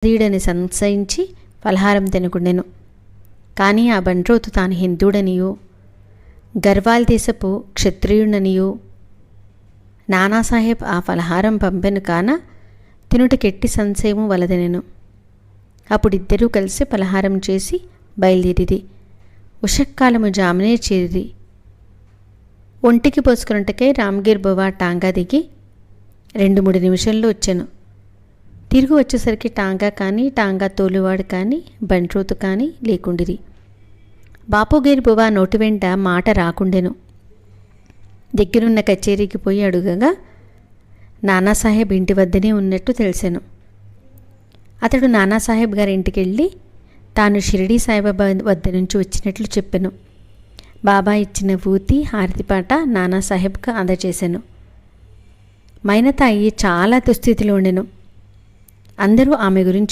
భారతీయుడని సంశయించి ఫలహారం తినకుండెను. కానీ ఆ బంట్రోతు తాను హిందుడనియో గర్వాల్ దేశపు క్షత్రియుడనియో నానాసాహెబ్ ఆ ఫలహారం పంపెను కాన తినుటకెట్టి సంశయము వలదనెను. అప్పుడిద్దరూ కలిసి ఫలహారం చేసి బయలుదేరిది. ఉషక్కాలము జామునే చేరిది. ఒంటికి పోసుకున్నట్టుకై రామ్గీర్ బువా టాంగా దిగి 2-3 నిమిషంలో వచ్చాను. తిరిగి వచ్చేసరికి టాంగా కానీ టాంగా తోలువాడు కానీ బంట్రోతు కానీ లేకుండిరి. బాపుగీర్ బువా నోటి వెంట మాట రాకుండెను. దగ్గరున్న కచేరీకి పోయి అడుగగా నానాసాహెబ్ ఇంటి వద్దనే ఉన్నట్టు తెలిసాను. అతడు నానాసాహెబ్ గారి ఇంటికి వెళ్ళి తాను షిరిడీ సాయిబాబా వద్ద నుంచి వచ్చినట్లు చెప్పాను. బాబా ఇచ్చిన ఊతి హారతిపాట నానాసాహెబ్కు అందజేశాను. మైనతాయి చాలా దుస్థితిలో ఉండెను. అందరూ ఆమె గురించి